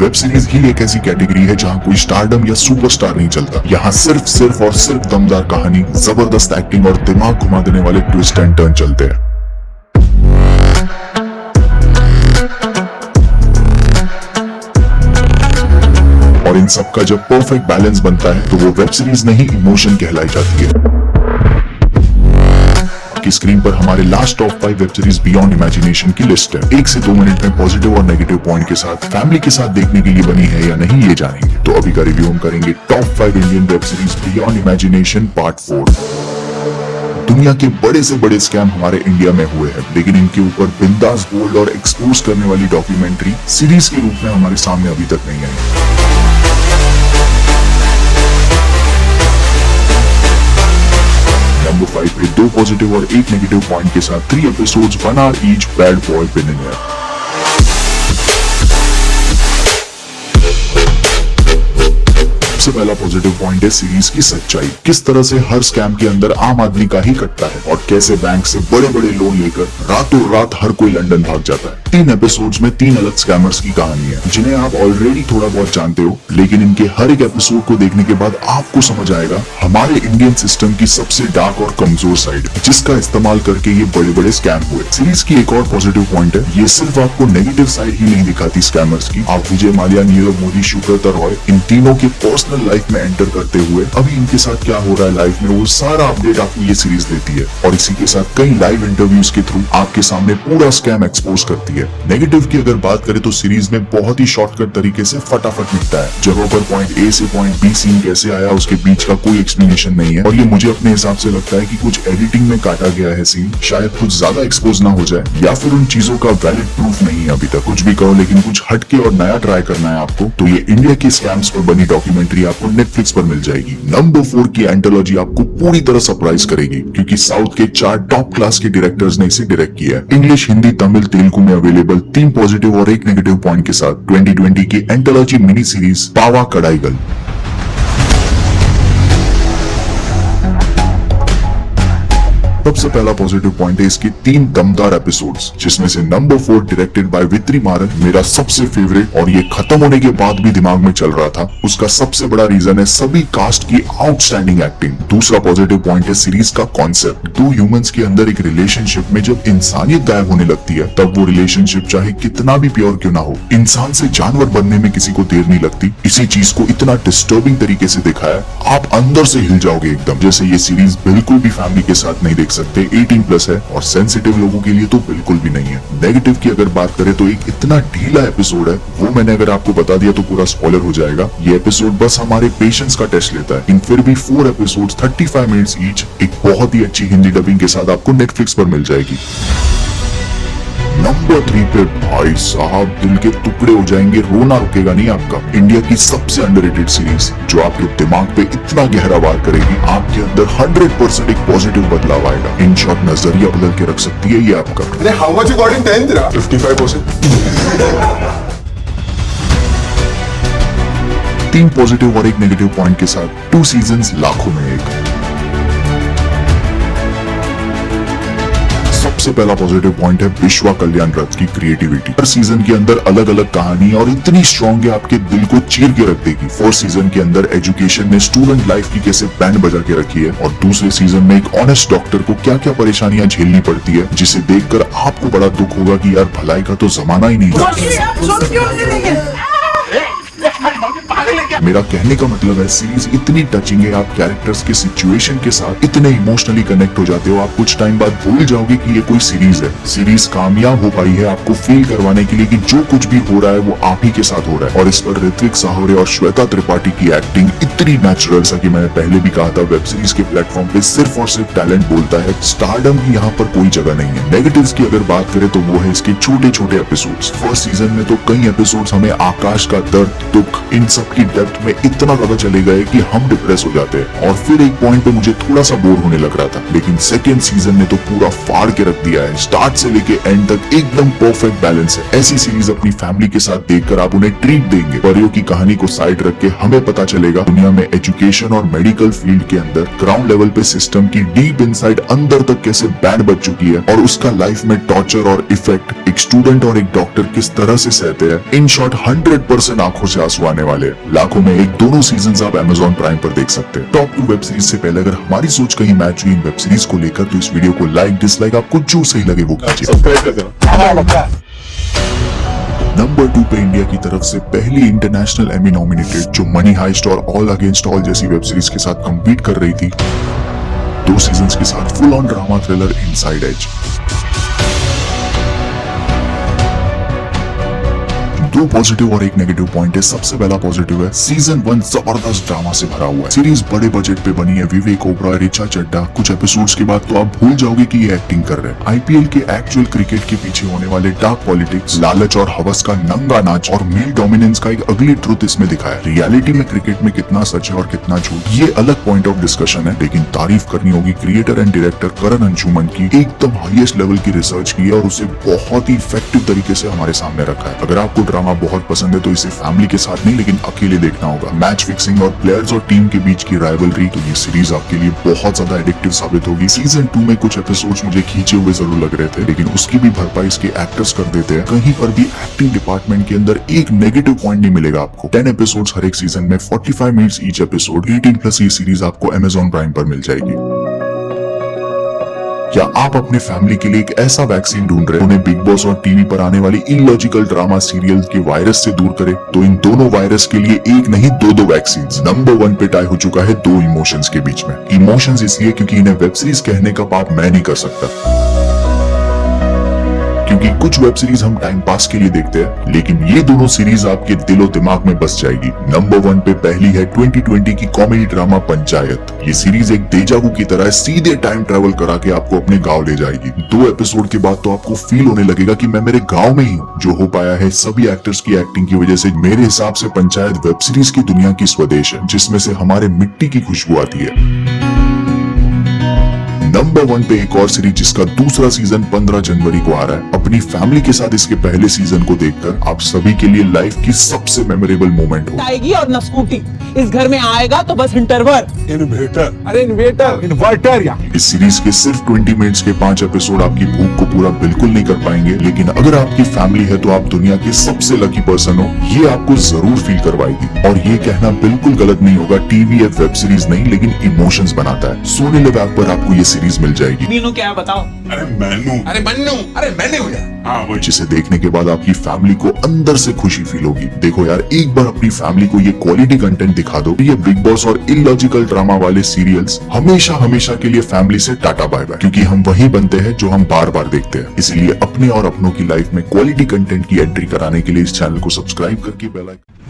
Web series ही एक ऐसी category है जहाँ कोई स्टारडम या सुपरस्टार नहीं चलता। यहाँ सिर्फ और सिर्फ दमदार कहानी, जबरदस्त एक्टिंग और दिमाग घुमा देने वाले ट्विस्ट एंड टर्न चलते हैं। और इन सब का जब परफेक्ट बैलेंस बनता है तो वो वेब सीरीज नहीं इमोशन कहलाई जाती है। की स्क्रीन पर हमारे last top 5 web series beyond imagination की लिस्ट है। 1 से 2 मिनट में पॉजिटिव और नेगेटिव पॉइंट के साथ फैमिली के साथ देखने के लिए बनी है या नहीं ये जानेंगे। तो अभी का रिव्यू हम करेंगे top 5 Indian web series beyond imagination part 4। दुनिया के बड़े से बड़े स्कैम हमारे इंडिया में हुए हैं, लेकिन इनके ऊपर बिंदास, बोल्ड और एक्सपोज करने वाली डॉक्यूमेंट्री सीरीज के रूप में हमारे सामने अभी तक नहीं आई। नंबर 5 पे 2 पॉजिटिव और 1 नेगेटिव पॉइंट के साथ 3 episodes 1 hour each, bad boy billionaire. सबसे पहला पॉजिटिव पॉइंट है सीरीज की सच्चाई। किस तरह से हर स्कैम के अंदर आम आदमी का ही कटता है और कैसे बैंक से बड़े बड़े लोन लेकर रातों रात हर कोई लंदन भाग जाता है। 3 एपिसोड्स में 3 अलग स्कैमर्स की कहानी है जिन्हें आप ऑलरेडी थोड़ा बहुत जानते हो, लेकिन इनके हर एक एपिसोड को देखने के बाद आपको समझ आएगा हमारे इंडियन सिस्टम की सबसे डार्क और कमजोर साइड, जिसका इस्तेमाल करके ये बड़े बड़े स्कैम हुए। सीरीज की एक और पॉजिटिव पॉइंट है, ये सिर्फ आपको नेगेटिव साइड ही नहीं दिखाती स्कैमर्स की। आप विजय माल्या, नीरव मोदी, सुब्रता रॉय, इन तीनों के पर्सनल लाइफ में एंटर करते हुए अभी इनके साथ क्या हो रहा है लाइफ में, वो सारा अपडेट आपको ये सीरीज देती है और इसी के साथ कई लाइव इंटरव्यूज के थ्रू आपके सामने पूरा स्कैम एक्सपोज करती है। नेगेटिव की अगर बात करें तो सीरीज में बहुत ही शॉर्टकट तरीके से फटाफट मिलता है। जगहों पर पॉइंट ए से पॉइंट बी सीन कैसे आया उसके बीच का कोई एक्सप्लेनेशन नहीं है और ये मुझे अपने हिसाब से लगता है कि कुछ एडिटिंग में काटा गया है सीन, शायद कुछ ज्यादा एक्सपोज ना हो जाए या फिर उन चीजों का वैलिड प्रूफ नहीं है अभी तक। कुछ भी कहो, लेकिन कुछ हटके और नया ट्राई करना है आपको तो ये इंडिया के स्कैम्स पर बनी डॉक्यूमेंट्री आपको नेटफ्लिक्स पर मिल जाएगी। नंबर 4 की एंथोलॉजी आपको पूरी तरह सरप्राइज करेगी क्योंकि साउथ के 4 टॉप क्लास के डायरेक्टर्स ने इसे डायरेक्ट किया है। इंग्लिश, हिंदी, तमिल, तेलुगु में अवेलेबल 3 पॉजिटिव और 1 नेगेटिव पॉइंट के साथ 2020 की एंथोलॉजी मिनी सीरीज पावा कडाईगल। सबसे पहला पॉजिटिव पॉइंट है इसके 3 दमदार एपिसोड्स, जिसमें से नंबर 4 डायरेक्टेड बाय वित्री मारन मेरा सबसे फेवरेट और ये खत्म होने के बाद भी दिमाग में चल रहा था। उसका सबसे बड़ा रीजन है सभी कास्ट की आउटस्टैंडिंग एक्टिंग। दूसरा पॉजिटिव पॉइंट है सीरीज का कॉन्सेप्ट। 2 ह्यूमंस के अंदर एक रिलेशनशिप में जब इंसानियत गायब होने लगती है तब वो रिलेशनशिप चाहे कितना भी प्योर क्यों ना हो, इंसान से जानवर बनने में किसी को देर नहीं लगती। इसी चीज को इतना डिस्टर्बिंग तरीके से दिखाया, आप अंदर से हिल जाओगे एकदम। जैसे ये सीरीज बिल्कुल भी फैमिली के साथ नहीं देख सकते, 18+ है और सेंसिटिव लोगों के लिए तो बिल्कुल भी नहीं है। नेगेटिव की अगर बात करें तो एक इतना ढीला एपिसोड है, वो मैंने अगर आपको बता दिया तो पूरा स्पॉइलर हो जाएगा। ये एपिसोड बस हमारे पेशेंस का टेस्ट लेता है। इन फिर भी 4 एपिसोड्स 35 मिनट्स ईच एक बहुत ही अच्छी हिंदी डबिंग के साथ आपको नेटफ्लिक्स पर मिल जाएगी। नंबर 3 पे भाई साहब दिल के टुकड़े हो जाएंगे, रोना रुकेगा नहीं आपका। इंडिया की सबसे अंडररेटेड सीरीज जो आपके दिमाग पे इतना गहरा वार करेगी, आपके अंदर 100% एक पॉजिटिव बदलाव आएगा। इन शॉर्ट नजरिया बदल के रख सकती है ये आपका। अरे how much you got in 10th? 55%। 3 positive और 1 नेगेटिव पॉइंट के साथ 2 सीजन्स लाखों में एक। सबसे पहला पॉजिटिव पॉइंट है विश्वा कल्याण रथ की क्रिएटिविटी। हर सीजन के अंदर अलग अलग कहानी और इतनी स्ट्रॉन्ग है आपके दिल को चीर के रख देगी। 4th सीजन के अंदर एजुकेशन ने स्टूडेंट लाइफ की कैसे बैंड बजा के रखी है और दूसरे सीजन में एक ऑनेस्ट डॉक्टर को क्या क्या परेशानियां झेलनी पड़ती है, जिसे देखकर आपको बड़ा दुख होगा कि यार भलाई का तो जमाना ही नहीं था। मेरा कहने का मतलब है सीरीज इतनी टचिंग है, आप कैरेक्टर्स के सिचुएशन के साथ इतने इमोशनली कनेक्ट हो जाते हो, आप कुछ टाइम बाद भूल जाओगे कि ये कोई सीरीज है। सीरीज कामयाब हो पाई है आपको फील करवाने के लिए कि जो कुछ भी हो रहा है वो आप ही के साथ हो रहा है। और इस पर ऋत्विक साहुरे और श्वेता त्रिपाठी की एक्टिंग इतनी नेचुरल सा कि मैंने पहले भी कहा था, वेब सीरीज के प्लेटफॉर्म पे सिर्फ और सिर्फ टैलेंट बोलता है, स्टारडम की यहाँ पर कोई जगह नहीं है। नेगेटिव्स की अगर बात करें तो वो है इसके छोटे छोटे एपिसोड्स। 1st सीजन में तो कई एपिसोड्स हमें आकाश का दर्द, दुख, इन सब की डेप्थ डेप्थ में इतना ज्यादा चले गए कि हम डिप्रेस हो जाते हैं। और फिर एक पॉइंट पे मुझे थोड़ा सा बोर होने लग रहा था, लेकिन सेकेंड सीजन ने तो पूरा फाड़ के रख दिया है। स्टार्ट से लेके एंड तक एकदम परफेक्ट बैलेंस है। ऐसी सीरीज अपनी फैमिली के साथ देखकर आप उन्हें ट्रीट देंगे। परियों की कहानी को साइड रख के हमें पता चलेगा दुनिया में एजुकेशन और मेडिकल फील्ड के अंदर ग्राउंड लेवल पे सिस्टम की डीप इनसाइड अंदर तक कैसे बैंड बज चुकी है और उसका लाइफ में टॉर्चर और इफेक्ट एक स्टूडेंट और एक डॉक्टर किस तरह से सहते हैं। इन शॉर्ट 100% आंखों से आंसू आने वाले हैं। लाखों में एक दोनों सीजन आप Amazon प्राइम पर देख सकते हैं। टॉप 2 वेब सीरीज से पहले अगर हमारी सोच कहीं मैच हुई इन वेब सीरीज को लेकर तो इस वीडियो को लाइक डिसलाइक आपको जो सही लगे वो कीजिए। नंबर 2 पे इंडिया की तरफ से पहली इंटरनेशनल एमी नॉमिनेटेड जो मनी हाइस्ट और ऑल अगेंस्ट ऑल जैसी वेब सीरीज के साथ कंपीट कर रही थी, 2 सीजन्स के साथ full on drama thriller Inside Edge. 2 positive और 1 नेगेटिव पॉइंट है। सबसे पहला पॉजिटिव है सीजन 1 जबरदस्त ड्रामा से भरा हुआ है। सीरीज बड़े बजट पे बनी है। विवेक ओबरॉय, ऋचा चड्ढा। कुछ एपिसोड्स के बाद तो आप भूल जाओगे कि ये एक्टिंग कर रहे हैं। आईपीएल के एक्चुअल क्रिकेट के पीछे होने वाले डार्क पॉलिटिक्स, लालच और हवस का नंगा नाच और मेल डोमिनेंस का एक अगली ट्रुथ इसमें दिखाया है। रियलिटी में क्रिकेट में कितना सच है और कितना झूठ, ये अलग पॉइंट ऑफ डिस्कशन है, लेकिन तारीफ करनी होगी क्रिएटर एंड डायरेक्टर करण अंशुमन की। एकदम हाईएस्ट लेवल की रिसर्च की है और उसे बहुत ही इफेक्टिव तरीके से हमारे सामने रखा है। अगर आपको ड्रामा बहुत पसंद है तो इसे फैमिली के साथ नहीं लेकिन अकेले देखना होगा। मैच फिक्सिंग और प्लेयर्स और टीम के बीच की राइवलरी, तो ये सीरीज आपके लिए बहुत ज्यादा एडिक्टिव साबित होगी। सीजन 2 में कुछ एपिसोड्स मुझे खींचे हुए जरूर लग रहे थे, लेकिन उसकी भी भरपाई इसके एक्टर्स कर देते हैं। कहीं पर भी एक्टिंग डिपार्टमेंट के अंदर एक नेगेटिव पॉइंट नहीं मिलेगा आपको। 10 एपिसोड्स हर एक सीजन में, 45 मिनट्स ईच एपिसोड। 18+ ये सीरीज आपको Amazon प्राइम पर मिल जाएगी। क्या आप अपने फैमिली के लिए एक ऐसा वैक्सीन ढूंढ रहे हैं उन्हें बिग बॉस और टीवी पर आने वाली इलॉजिकल ड्रामा सीरियल के वायरस से दूर करे? तो इन दोनों वायरस के लिए एक नहीं 2 वैक्सीन। नंबर 1 पे टाई हो चुका है 2 इमोशंस के बीच में। इमोशंस इसलिए क्योंकि इन्हें वेब सीरीज कहने का पाप मैं नहीं कर सकता, क्योंकि कुछ वेब सीरीज हम टाइम पास के लिए देखते हैं, लेकिन ये दोनों सीरीज आपके दिलो दिमाग में बस जाएगी। नंबर 1 पे पहली है 2020 की कॉमेडी ड्रामा पंचायत। ये सीरीज एक डेजावू की तरह सीधे टाइम ट्रेवल करा के आपको अपने गांव ले जाएगी। 2 एपिसोड के बाद तो आपको फील होने लगेगा कि मैं मेरे गांव में ही हूँ। जो हो पाया है सभी एक्टर्स की एक्टिंग की वजह से। मेरे हिसाब से पंचायत वेब सीरीज की दुनिया की स्वदेश है, जिसमें से हमारे मिट्टी की खुशबू आती है। नंबर 1 पे एक और सीरीज जिसका दूसरा सीजन 15 जनवरी को आ रहा है। अपनी फैमिली के साथ इसके पहले सीजन को देखकर आप सभी के लिए लाइफ की सबसे मेमोरेबल मोमेंट हो आएगी और न स्कूटी इस घर में आएगा तो बस इंटरवर इन्वेटर, अरे इन्वर्टर या इस सीरीज के सिर्फ 20 मिनट्स के 5 एपिसोड आपकी भूख को पूरा बिल्कुल नहीं कर पाएंगे, लेकिन अगर आपकी फैमिली है तो आप दुनिया के सबसे लकी पर्सन हो, ये आपको जरूर फील करवाएगी। और ये कहना बिल्कुल गलत नहीं होगा, टीवी या वेब सीरीज नहीं लेकिन इमोशंस बनाता है। सोनी लिव ऐप पर आपको ये सीरीज मिल जाएगी। मीनू क्या है बताओ? अरे मैनू या हाँ वही। जिसे देखने के बाद आपकी फैमिली को अंदर से खुशी फील होगी। देखो यार, एक बार अपनी फैमिली को ये क्वालिटी कंटेंट दिखा दो। ये बिग बॉस और इलॉजिकल ड्रामा वाले सीरियल्स हमेशा हमेशा के लिए फैमिली से टाटा बाय बाय, क्योंकि हम वही बनते हैं जो हम बार बार देखते हैं। इसलिए अपने और अपनों की लाइफ में क्वालिटी कंटेंट की एंट्री कराने के लिए इस चैनल को सब्सक्राइब करके बेल आइकन